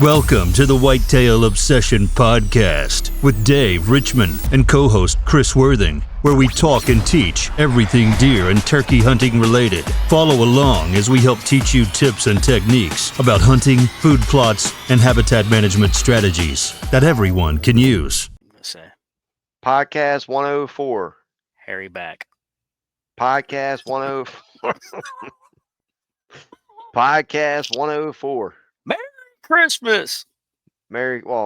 Welcome to the Whitetail Obsession Podcast with Dave Richmond and co-host Chris Worthing, where we talk and teach everything deer and turkey hunting related. Follow along as we help teach you tips and techniques about hunting, food plots, and habitat management strategies that everyone can use. Podcast 104. Harry back. Podcast 104. Podcast 104. Merry Christmas. Pre-Merry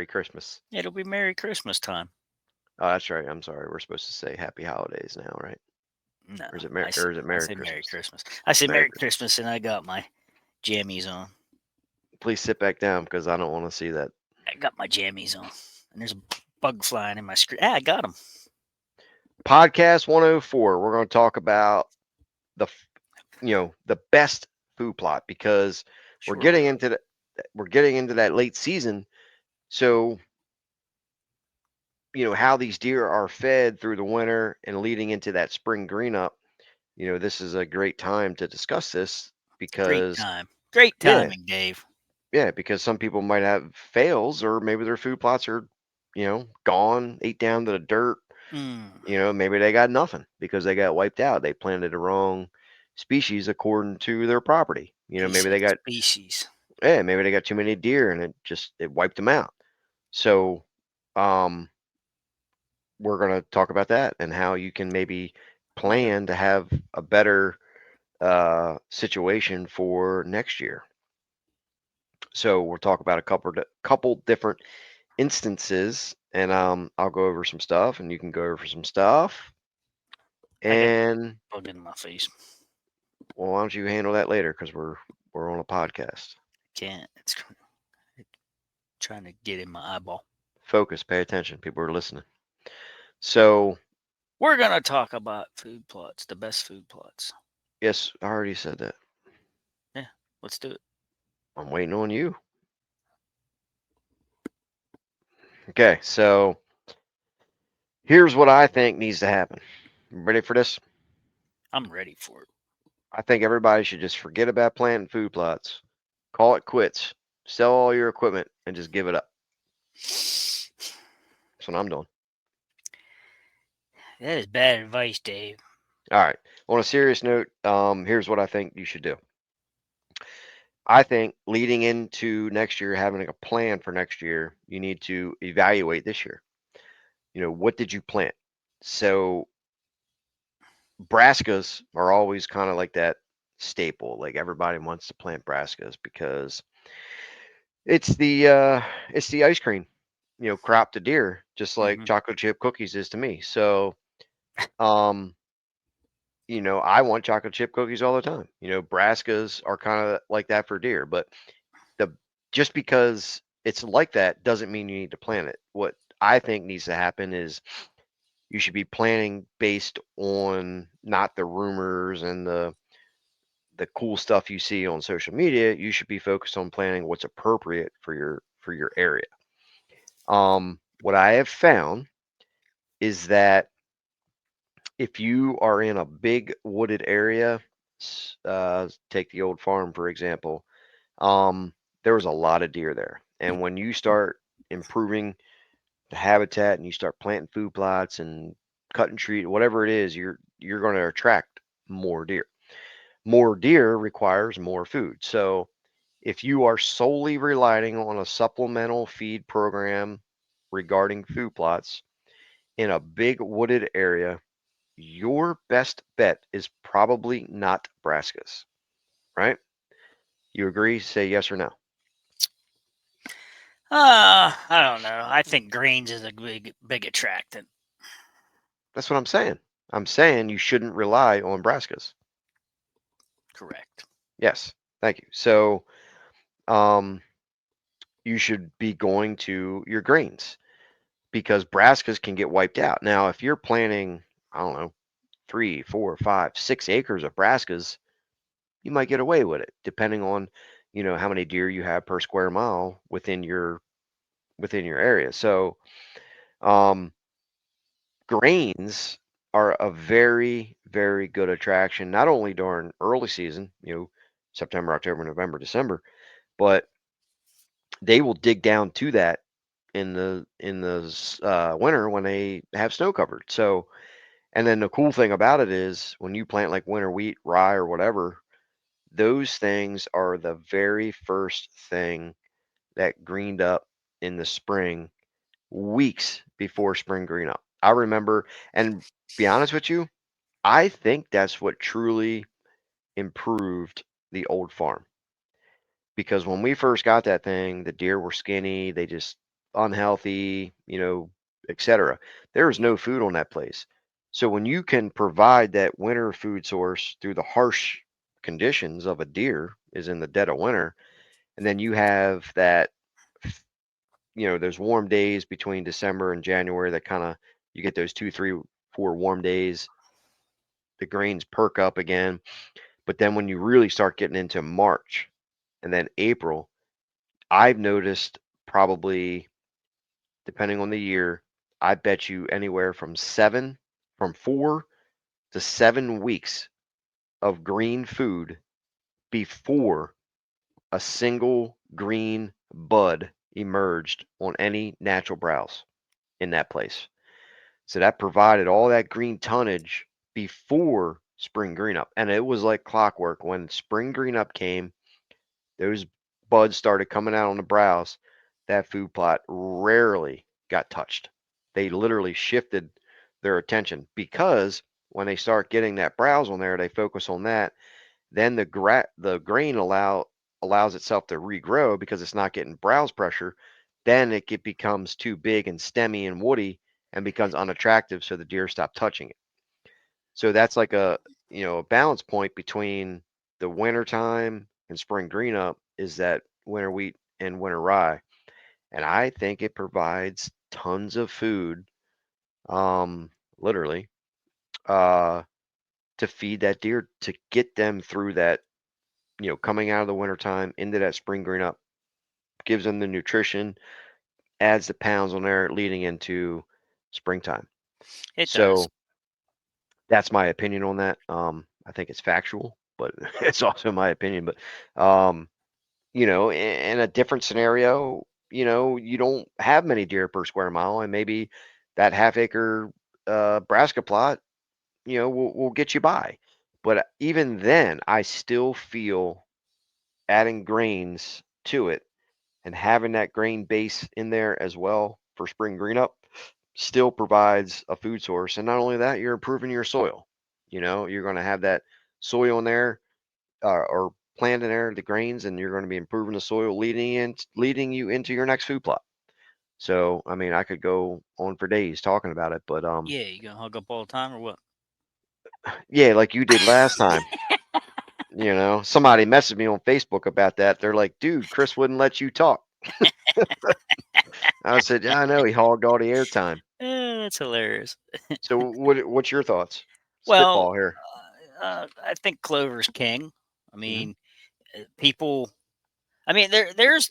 Christmas. It'll be Merry Christmas time. Oh, that's right. I'm sorry. We're supposed to say Happy Holidays now, right? No. Or is it Merry Christmas? Merry Christmas. I say Merry Christmas and I got my jammies on. Please sit back down because I don't want to see that. I got my jammies on. And there's a bug flying in my screen. I got them. Podcast 104. We're going to talk about the best food plot because we're getting into that late season. So, how these deer are fed through the winter and leading into that spring green up, this is a great time to discuss this because Great timing, Dave. Yeah, because some people might have fails or maybe their food plots are, gone, ate down to the dirt. Maybe they got nothing because they got wiped out. They planted the wrong species according to their property. Maybe they got species. Yeah, maybe they got too many deer and it wiped them out. So, we're going to talk about that and how you can maybe plan to have a better situation for next year. So we'll talk about a couple different instances, and I'll go over some stuff, and you can go over some stuff. And bug in my face. Well, why don't you handle that later? Because we're on a podcast. Can't. It's trying to get in my eyeball. Focus. Pay attention. People are listening. So we're gonna talk about food plots, the best food plots. Yes, I already said that. Yeah, let's do it. I'm waiting on you. Okay, so here's what I think needs to happen. Ready for this? I'm ready for it. I think everybody should just forget about planting food plots. Call it quits. Sell all your equipment and just give it up. That's what I'm doing. That is bad advice, Dave. All right. On a serious note, here's what I think you should do. I think leading into next year, having a plan for next year, you need to evaluate this year. What did you plant? So brassicas are always kind of like that staple. Like everybody wants to plant brassicas because it's the ice cream, crop to deer, just like chocolate chip cookies is to me. So, I want chocolate chip cookies all the time. Brassicas are kind of like that for deer, but just because it's like that doesn't mean you need to plant it. What I think needs to happen is you should be planning based on not the rumors and the cool stuff you see on social media. You should be focused on planning what's appropriate for your area. What I have found is that if you are in a big wooded area, take the old farm, for example, there was a lot of deer there. And when you start improving the habitat and you start planting food plots and cutting trees, whatever it is, you're going to attract more deer. More deer requires more food. So if you are solely relying on a supplemental feed program regarding food plots in a big wooded area, your best bet is probably not brassicas, right? You agree? Say yes or no. I don't know. I think grains is a big attractant. That's what I'm saying. I'm saying you shouldn't rely on brassicas. Correct. Yes. Thank you. So, you should be going to your grains because brassicas can get wiped out. Now, if you're planting, I don't know, 3, 4, 5, 6 acres of brassicas, you might get away with it, depending on, how many deer you have per square mile within your area. So, grains are a very, very good attraction, not only during early season, September, October, November, December, but they will dig down to that in the winter when they have snow covered. So, and then the cool thing about it is when you plant like winter wheat, rye, or whatever, those things are the very first thing that greened up in the spring, weeks before spring green up. I remember, and be honest with you, I think that's what truly improved the old farm. Because when we first got that thing, the deer were skinny, they just unhealthy, etc. There was no food on that place. So when you can provide that winter food source through the harsh conditions of a deer is in the dead of winter, and then you have that, those warm days between December and January that kind of you get those 2, 3, 4 warm days, the grains perk up again. But then when you really start getting into March and then April, I've noticed probably, depending on the year, I bet you anywhere from 4 to 7 weeks of green food before a single green bud emerged on any natural browse in that place. So that provided all that green tonnage before spring green up. And it was like clockwork. When spring green up came, those buds started coming out on the browse. That food plot rarely got touched. They literally shifted their attention because when they start getting that browse on there, they focus on that. Then the grain allows itself to regrow because it's not getting browse pressure. Then becomes too big and stemmy and woody and becomes unattractive, so the deer stop touching it. So that's like a balance point between the winter time and spring green up is that winter wheat and winter rye. And I think it provides tons of food, literally, uh, to feed that deer to get them through that, coming out of the winter time into that spring green up, gives them the nutrition, adds the pounds on there leading into springtime. It does. So that's my opinion on that. I think it's factual, but it's also my opinion. But in a different scenario, you don't have many deer per square mile, and maybe that half-acre brassica plot, will get you by. But even then, I still feel adding grains to it and having that grain base in there as well for spring green up still provides a food source. And not only that, you're improving your soil. You're going to have that soil in there, or plant in there, the grains, and you're going to be improving the soil, leading you into your next food plot. So, I mean, I could go on for days talking about it, but Yeah, you gonna hug up all the time or what? yeah, like you did last time. Somebody messaged me on Facebook about that. They're like, "Dude, Chris wouldn't let you talk." I said, "Yeah, I know. He hogged all the airtime." That's hilarious. So, what's your thoughts? Well, Spitball here. I think clover's king. I Hmm. mean, people. I mean, there's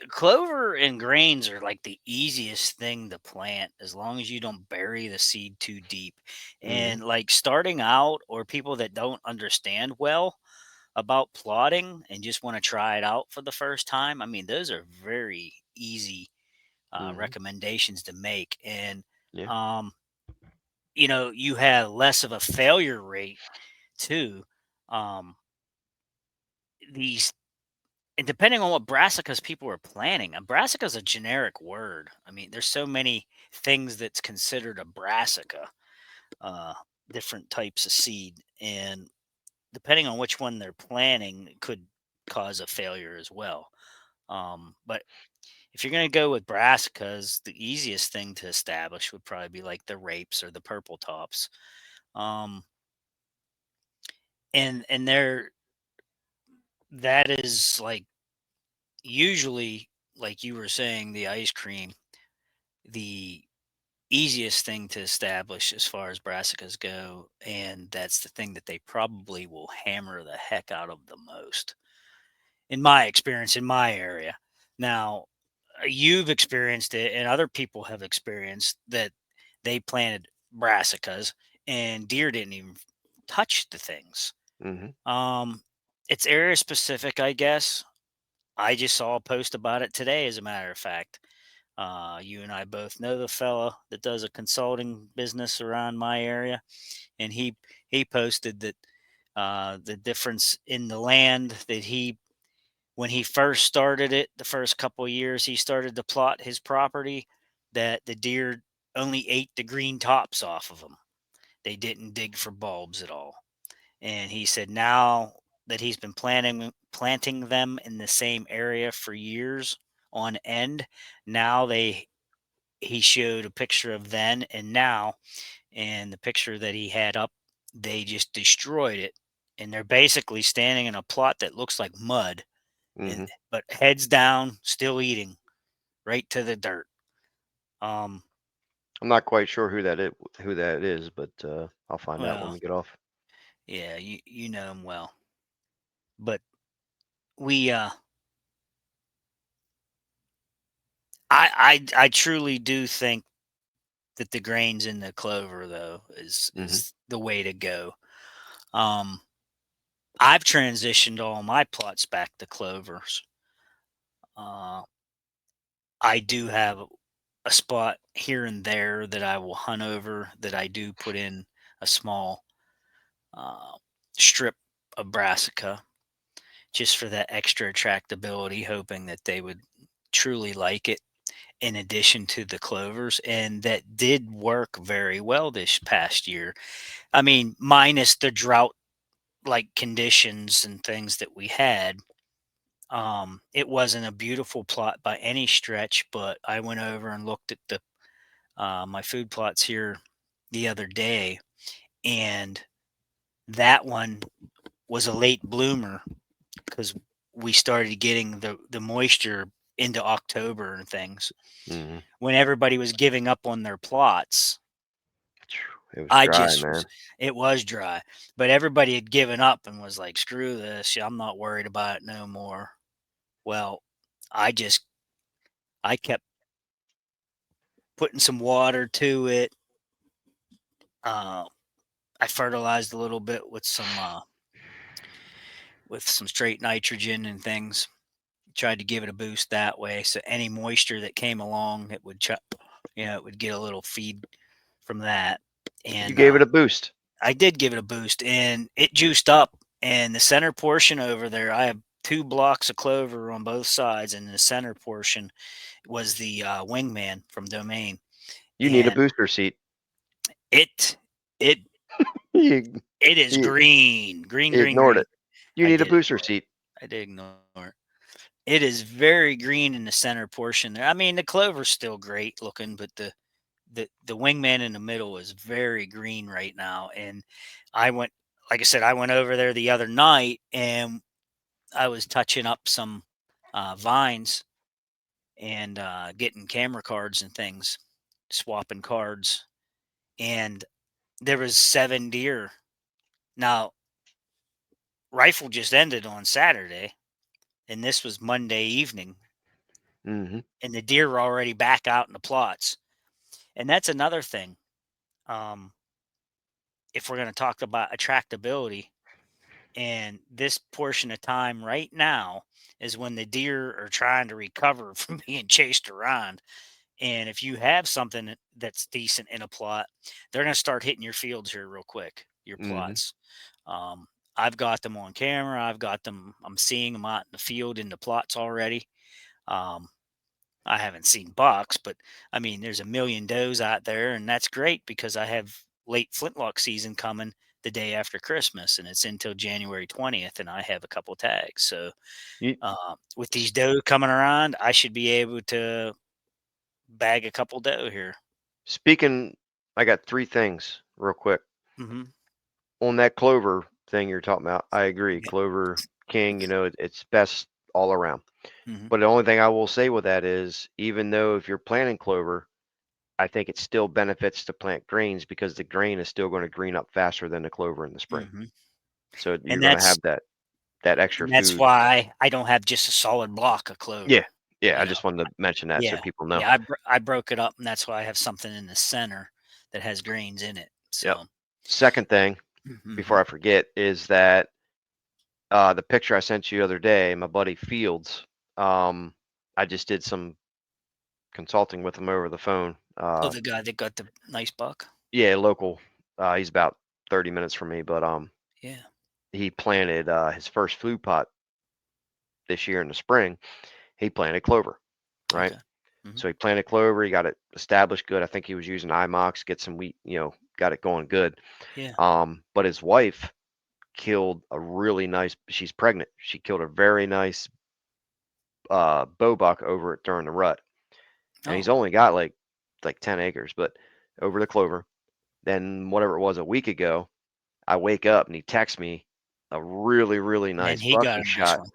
clover and grains are like the easiest thing to plant as long as you don't bury the seed too deep. Hmm. And like starting out, or people that don't understand well about plotting and just want to try it out for the first time, I mean, those are very easy Hmm. recommendations to make. And Yeah. um, you have less of a failure rate too. Um, these and depending on what brassicas people are planting, a brassica is a generic word. I mean, there's so many things that's considered a brassica, uh, different types of seed, and depending on which one they're planting, it could cause a failure as well. But if you're going to go with brassicas, the easiest thing to establish would probably be like the rapes or the purple tops. Um, and that is like usually, like you were saying, the ice cream, the easiest thing to establish as far as brassicas go, and that's the thing that they probably will hammer the heck out of the most, in my experience, in my area. Now, you've experienced it, and other people have experienced that they planted brassicas and deer didn't even touch the things. Hmm. Um, it's area specific, I guess. I just saw a post about it today, as a matter of fact. You and I both know the fella that does a consulting business around my area, and he posted that the difference in the land that when he first started it, the first couple of years he started to plot his property, that the deer only ate the green tops off of them. They didn't dig for bulbs at all. And he said now that he's been planting them in the same area for years on end, now he showed a picture of then and now, and the picture that he had up, they just destroyed it. And they're basically standing in a plot that looks like mud, Hmm. but heads down, still eating right to the dirt. Um, I'm not quite sure who that is, but I'll find out when well, we get off. yeah, you know him well, but we I truly do think that the grains in the clover though Hmm. is the way to go. Um, I've transitioned all my plots back to clovers. Uh, I do have a spot here and there that I will hunt over that I do put in a small uh, strip of brassica just for that extra attractability, hoping that they would truly like it in addition to the clovers. And that did work very well this past year. I mean, minus the drought like conditions and things that we had. It wasn't a beautiful plot by any stretch, but I went over and looked at the my food plots here the other day, and that one was a late bloomer because we started getting the moisture into October and things Hmm. when everybody was giving up on their plots. It was I dry, just man. was it was dry, but everybody had given up and was like, "Screw this! I'm not worried about it no more." Well, I just I kept putting some water to it. Uh, I fertilized a little bit with some straight nitrogen and things. Tried to give it a boost that way. So any moisture that came along, it would it would get a little feed from that. You And gave it a boost. I did give it a boost, and it juiced up. And the center portion over there, I have 2 blocks of clover on both sides, and the center portion was the wingman from Domain, You need a and booster seat. it it You, it is you green, green, green, ignored green. it. You I need a did booster ignore it. seat. I did ignore it. It is very green in the center portion there. I mean, the clover's still great looking, but the wingman in the middle is very green right now. And I went, like I said, I went over there the other night and I was touching up some vines and getting camera cards and things, swapping cards, and there was 7 deer. Now, rifle just ended on Saturday, and this was Monday evening, Hmm. and the deer were already back out in the plots. And that's another thing. Um, if we're going to talk about attractability, and this portion of time right now is when the deer are trying to recover from being chased around. And if you have something that's decent in a plot, they're going to start hitting your fields here real quick, your Hmm. plots. Um, I've got them on camera. I'm seeing them out in the field in the plots already. Um, I haven't seen bucks, but I mean, there's a million does out there, and that's great because I have late flintlock season coming the day after Christmas, and it's until January 20th, and I have a couple tags. So You with these s- doe coming around, I should be able to bag a couple doe here. speaking, I got three things real quick Hmm. on that clover thing you're talking about. I agree, Yeah. Clover King. It's best all around. Hmm. But the only thing I will say with that is, even though if you're planting clover, I think it still benefits to plant grains because the grain is still going to green up faster than the clover in the spring. Hmm. So And you're going to have that extra that's food. why I don't have just a solid block of Yeah, clover. yeah. I You know, just wanted to mention that so yeah, people know. yeah. I broke it up, and that's why I have something in the center that has grains in it. Yep. So. Second thing, before Mhm. I forget, is that the picture I sent you the other day, my buddy Fields. I just did some consulting with him over the phone. Oh, the guy that got the nice buck. Yeah, local. He's about 30 minutes from me, but Yeah. he planted his first food plot this year in the spring. He planted clover, right? Okay. Hmm. So he planted clover. He got it established good. I think he was using IMOX, get some wheat, got it going good. Yeah. But his wife killed a really nice. She's pregnant. She killed a very nice bow buck over it during the rut, and he's Oh. only got like 10 acres, but over the clover. Then whatever it was a week ago, I wake up and he texts me a really, really And nice he buck got he a nice shot one.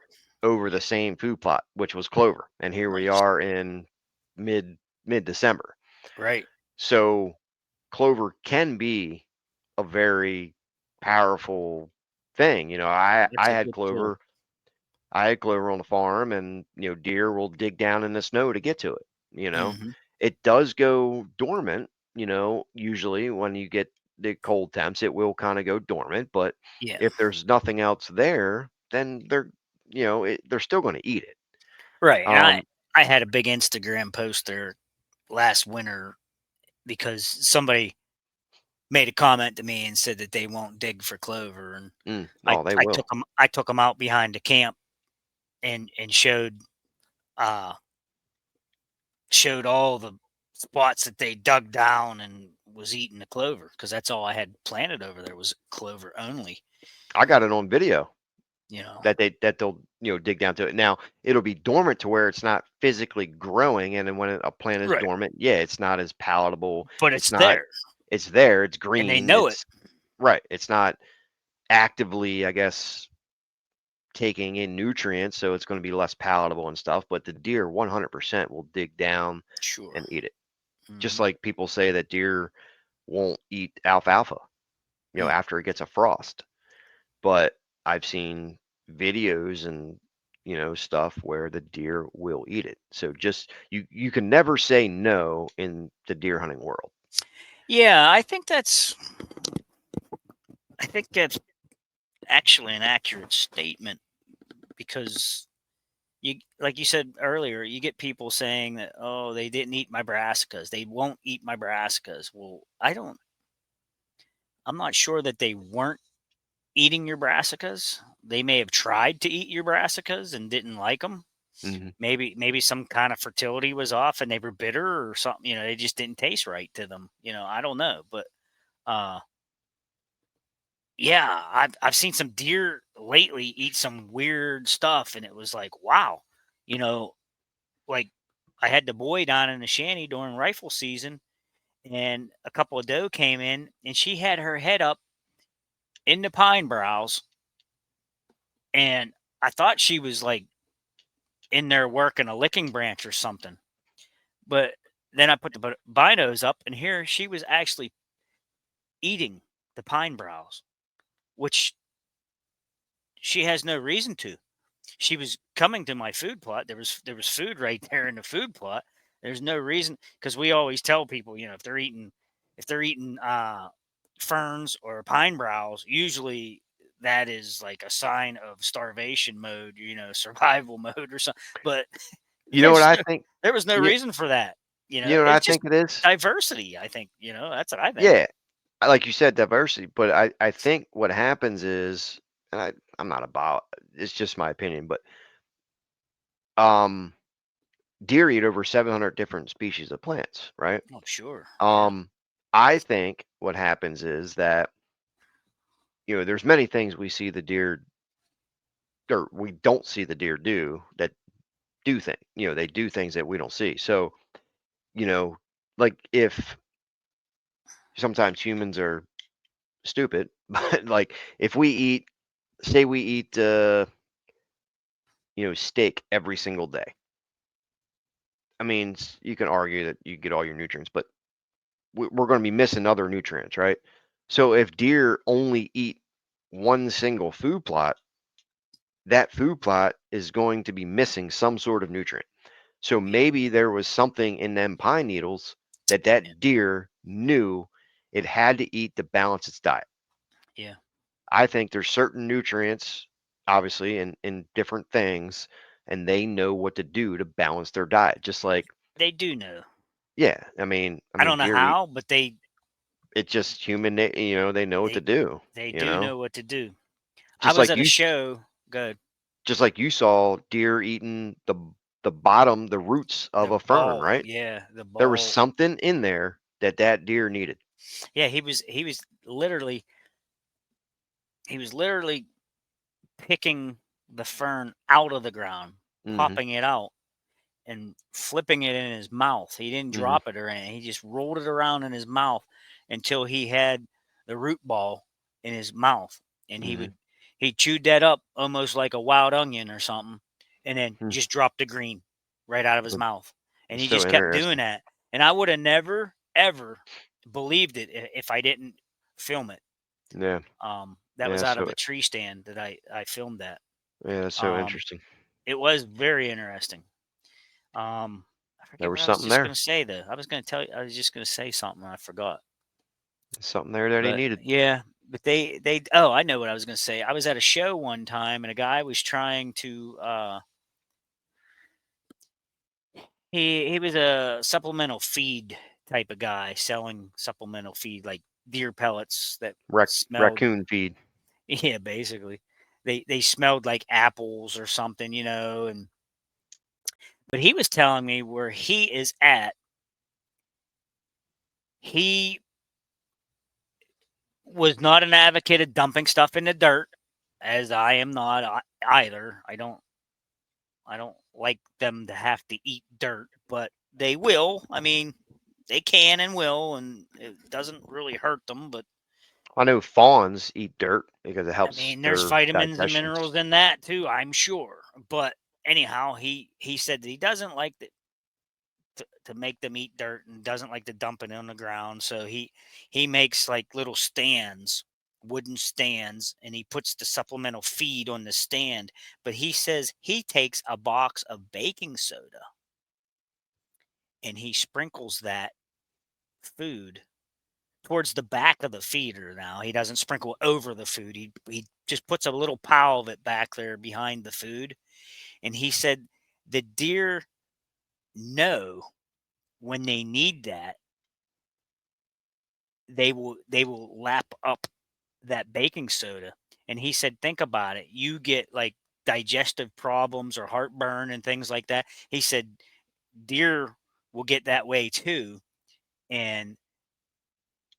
over the same food plot, which was clover. And here we Nice. are in mid December. Right. So clover can be a very powerful thing. That's I a had good tool. clover. I had clover on the farm, and deer will dig down in the snow to get to it. You know, Hmm. it does go dormant. Usually when you get the cold temps, it will kind of go dormant. But Yeah. if there's nothing else there, then they're still going to eat it. Right. And Um, I had a big Instagram post there last winter because somebody made a comment to me and said that they won't dig for clover, and oh, they I will. took them out behind the camp and uh showed all the spots that they dug down and was eating the clover, because that's all I had planted over there was clover only. I got it on video. You know, That they'll dig down to it. Now it'll be dormant to where it's not physically growing, and then when a plant is right? dormant, yeah, it's not as palatable. But It's it's not. there, It's there. It's and they green. know it. It's right. It's not actively, I guess, taking in nutrients, so it's going to be less palatable and stuff. But the deer 100% will dig down Sure. and eat it. Just Hmm. like people say that deer won't eat alfalfa, Mm. after it gets a frost. But I've seen videos and stuff where the deer will eat it. So just you can never say no in the deer hunting world. Yeah, I think that's actually an accurate statement, because you, like you said earlier, you get people saying that, oh, they didn't eat my brassicas, they won't eat my brassicas. Well, I'm not sure that they weren't eating your brassicas. They may have tried to eat your brassicas and didn't like them. Hmm. Maybe some kind of fertility was off and they were bitter or something. They just didn't taste right to them. I don't know, but uh, yeah, I've seen some deer lately eat some weird stuff, and it was like, wow, you know, like I had the boy down in the shanty during rifle season, and a couple of doe came in, and she had her head up in the pine boughs, and I thought she was like in there working a licking branch or something. But then I put the binos up, and here she was actually eating the pine boughs, which she has no reason to. She was coming to my food plot. There was food right there in the food plot. There's no reason, because we always tell people, if they're eating ferns or pine boughs, usually that is like a sign of starvation mode, survival mode or something. But You know what there's I no, think? there was no You, reason for that. you know what I It's just think it is? diversity. I think, that's what I think. Yeah, like you said, diversity. But I think what happens is, and I'm not about. It's just my opinion, but um, deer eat over 700 different species of plants, right? Oh, sure. Yeah. Um, I think what happens is that there's many things we see the deer or we don't see the deer do that do things. They do things that we don't see. So you know, like if sometimes humans are stupid, but like if we eat, say we eat, steak every single day. I mean, you can argue that you get all your nutrients, but we're going to be missing other nutrients, right? So if deer only eat one single food plot, that food plot is going to be missing some sort of nutrient. So Yeah. maybe there was something in them pine needles that Yeah. deer knew it had to eat to balance its diet. Yeah. I think there's certain nutrients, obviously, in different things, and they know what to do to balance their diet. Just like, They do know. yeah, I mean, I don't know deer eat. how, but It's just human, they know what to they do. they You do know, know what to do. I just was like at a you, show. Good. just like you saw deer eating the bottom, the roots of The a fern, ball, right? yeah, the There was ball. something in there that deer needed. Yeah, he was literally picking the fern out of the ground, Hmm. popping it out, and flipping it in his mouth. He didn't Hmm. drop it or anything. He just rolled it around in his mouth until he had the root ball in his mouth, and Hmm. he chewed that up almost like a wild onion or something, and then Hmm. just dropped the green right out of his mouth. And It's he so just kept doing interesting. that. And I would have never ever believed it if I didn't film it. Yeah, That was yeah. out of So a tree stand that I filmed that. yeah, that's so Um, interesting. it was very interesting. I There forget was what I was something just there. gonna say though. I was gonna tell you. I was just gonna say something. And I forgot. Something there that he But needed. yeah, but they. Oh, I know what I was gonna say. I was at a show one time, and a guy was trying to. He was a supplemental feed type of guy selling supplemental feed like deer pellets that smelled. Raccoon feed. Yeah, basically, they smelled like apples or something, and but he was telling me where he is at. He was not an advocate of dumping stuff in the dirt, as I am not either. I don't like them to have to eat dirt, but they will. I mean, they can and will, and it doesn't really hurt them. But I know fawns eat dirt because it I helps mean, there's their vitamins and digestion. minerals in that too, I'm sure. But anyhow, he said that he doesn't like to make them eat dirt and doesn't like to dump it on the ground. So he makes like little stands, wooden stands, and he puts the supplemental feed on the stand. But he says he takes a box of baking soda and he sprinkles that food towards the back of the feeder. Now he doesn't sprinkle over the food. He just puts a little pile of it back there behind the food. And he said the deer know when they need that, they will lap up that baking soda. And he said, think about it. You get like digestive problems or heartburn and things like that. He said deer will get that way too. And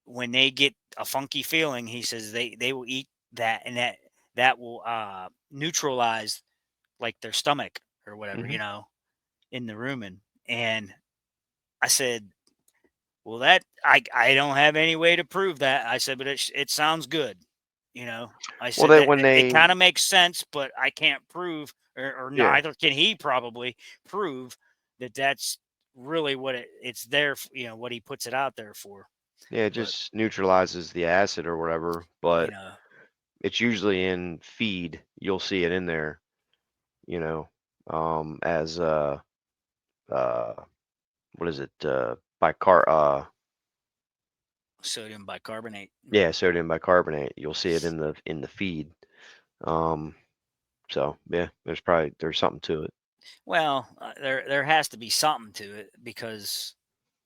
when they get a funky feeling, he says they will eat that, and that will neutralize like their stomach or whatever, Hmm. in the rumen. And I said, well, that I don't have any way to prove that. I said, but it sounds good. You know, I Well, said that that when it they, kind of makes sense, but I can't prove, or yeah, neither can he probably prove that that's really what it's there. What he puts it out there for. yeah, it But just neutralizes the acid or whatever. you But know, it's usually in feed. You'll see it in there. You know, as uh, what is it? Bicar sodium bicarbonate. Yeah, sodium bicarbonate. You'll see it in the feed. Um, so yeah, there's something to it. Well, there has to be something to it because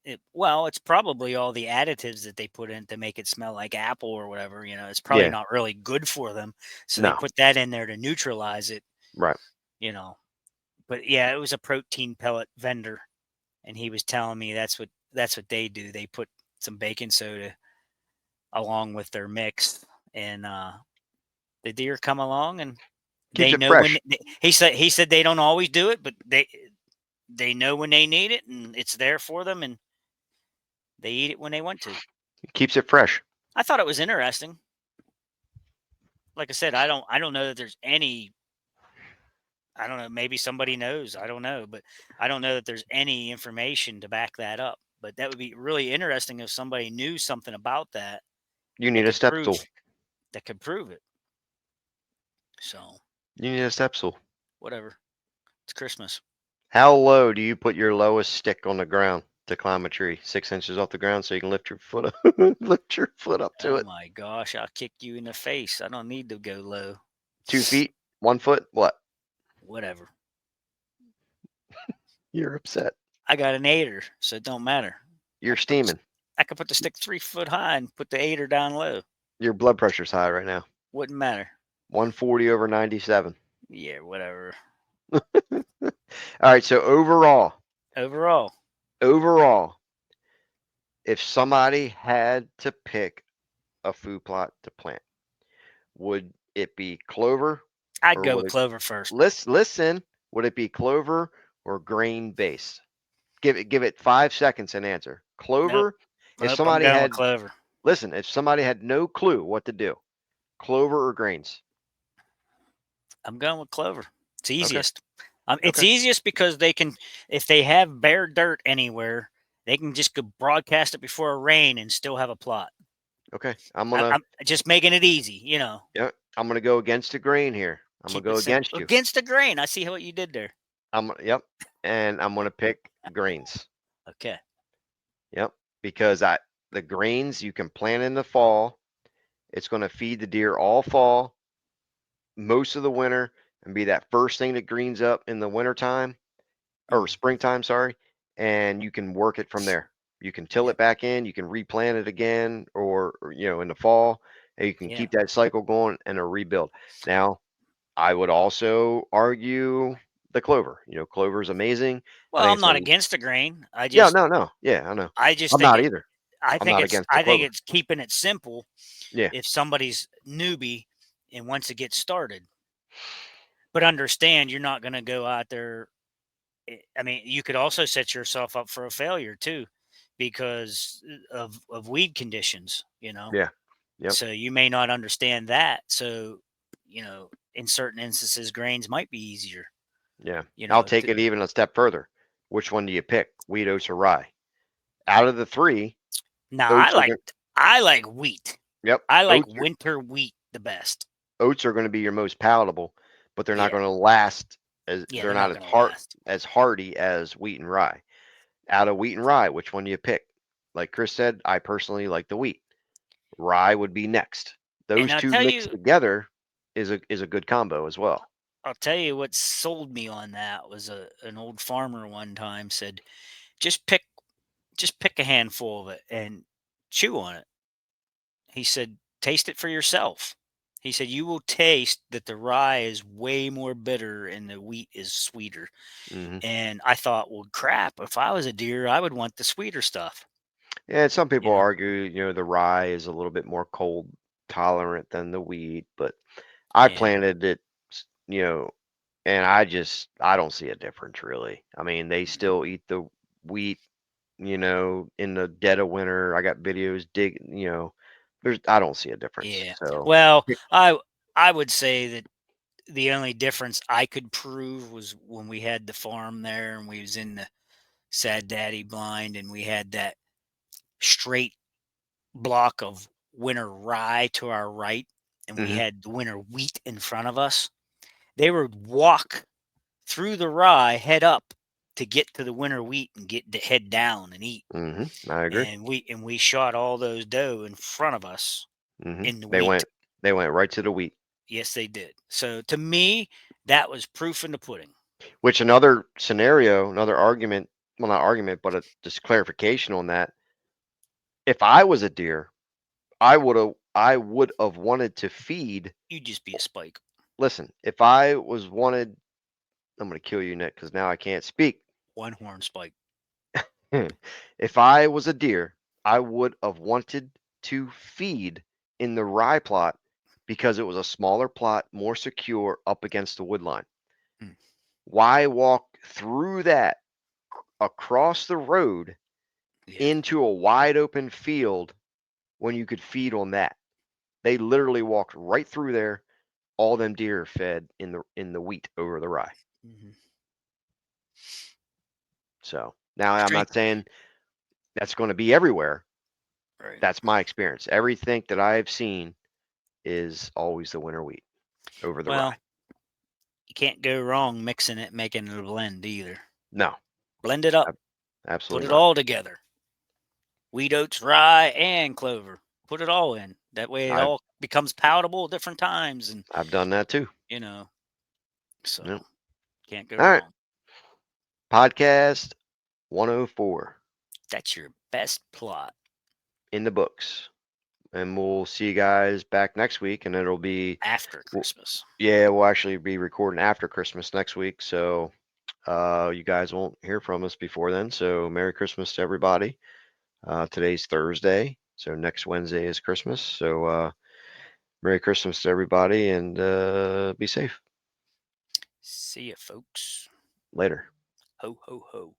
it's probably all the additives that they put in to make it smell like apple or whatever. It's probably Yeah, not really good for them, so they no, put that in there to neutralize it. right. You know, but yeah, it was a protein pellet vendor, and he was telling me that's what they do. They put some baking soda along with their mix, and the deer come along and Keeps they it know when fresh. he said they don't always do it, but they know when they need it and it's there for them and they eat it when they want to. Keeps it fresh. I thought it was interesting. Like I said, I don't know that there's any. I don't know. Maybe somebody knows. I don't know, but I don't know that there's any information to back that up. But that would be really interesting if somebody knew something about that You that need a could step stool. prove it. So You need a step stool. whatever. It's Christmas. How low do you put your lowest stick on the ground to climb a tree? 6 inches off the ground so you can lift your foot up, lift your foot up to Oh it. my gosh! I'll kick you in the face. I don't need to go low. 2 feet, 1 foot. What? Whatever. You're upset. I got an 8er, so it don't matter. You're steaming. I could put the stick 3 foot high and put the 8er down low. Your blood pressure's high right now. Wouldn't matter. 140 over 97. Yeah, whatever. All right. So Overall, if somebody had to pick a food plot to plant, would it be clover? I'd Or go would with it- clover first. Listen. Would it be clover or grain based? Give it 5 seconds and answer. Clover. If Nope, I'm somebody going had with clover. listen, if somebody had no clue what to do, clover or grains? I'm going with clover. It's Okay. easiest. It's Okay. easiest because they can, if they have bare dirt anywhere, they can just go broadcast it before a rain and still have a plot. Okay. I'm just making it easy, you know. Yeah, I'm gonna go against the grain here. I'm Keep gonna it go simple. against you. Against the grain. I see what you did there. Yep, and I'm gonna pick grains. Okay. Yep, because the grains you can plant in the fall. It's gonna feed the deer all fall, most of the winter, and be that first thing that greens up in the wintertime or springtime, sorry, and you can work it from there. You can till it back in, you can replant it again, or in the fall, and you can keep that cycle going and a rebuild. Now, I would also argue the clover. Clover is amazing. I Well, think I'm it's not gonna. against the grain. Yeah, no, yeah, I know. I just I'm think not either. I I'm think not it's against the I think clover. it's keeping it simple Yeah, if somebody's newbie and wants to get started. But understand you're not going to go out there. I mean, you could also set yourself up for a failure too because of weed conditions, yeah, yep, So you may not understand that. So, in certain instances grains might be easier, yeah. I'll take to, it even a step further. Which one do you pick? Wheat, oats, or rye? Out of the three, now oats are going. I like wheat. Yep, I like winter wheat the best. oats are going to be your most palatable, but they're not Yeah. going to last as Yeah, they're they're not not going to last. as hardy as wheat and rye. Out of wheat and rye, which one do you pick? Like Chris said, I personally like the wheat. Rye would be next. And Those two mixed together is a good combo as well. I'll tell you what sold me on that was an old farmer one time said, just pick a handful of it and chew on it. He said, taste it for yourself. He said, you will taste that the rye is way more bitter and the wheat is sweeter. Hmm. And I thought, well, crap, if I was a deer, I would want the sweeter stuff. And some people know? argue, the rye is a little bit more cold tolerant than the wheat, but I Yeah. planted it, you know, and I don't see a difference really. I mean, they still eat the wheat, in the dead of winter. I got videos I don't see a difference. Yeah. So Well, I would say that the only difference I could prove was when we had the farm there and we was in the Sad Daddy blind and we had that straight block of winter rye to our right and we mhm, had the winter wheat in front of us. They would walk through the rye head up to get to the winter wheat and get to head down and eat. I agree. And we shot all those doe in front of us in the They wheat. went right to the wheat. Yes, they did. So to me, that was proof in the pudding. Which another scenario, another argument, well, not argument, but just clarification on that. If I was a deer, I would have wanted to feed. You'd just be a spike. Listen, if I was wanted, I'm gonna kill you, Nick, because now I can't speak. One horn spike. If I was a deer, I would have wanted to feed in the rye plot because it was a smaller plot, more secure up against the wood line. Mm. Why walk through that across the road Yeah. into a wide open field when you could feed on that? They literally walked right through there. All them deer fed in the wheat over the rye. Mm-hmm. So now I'm not saying that's going to be everywhere. Right. That's my experience. Everything that I've seen is always the winter wheat over the rye. You can't go wrong mixing it, making it a blend either. No, Blend it up. absolutely Put it all together. Wheat, oats, rye, and clover. Put it all in. That way it all becomes palatable at different times. And I've done that too. so Yep. can't go All right. wrong. Podcast 104 That's your best plot. in the books. And we'll see you guys back next week, and it'll be After Christmas. Yeah, we'll actually be recording after Christmas next week, so you guys won't hear from us before then. So Merry Christmas to everybody. Today's Thursday, so next Wednesday is Christmas. So Merry Christmas to everybody, and be safe. See ya, folks. Later. Ho, ho, ho.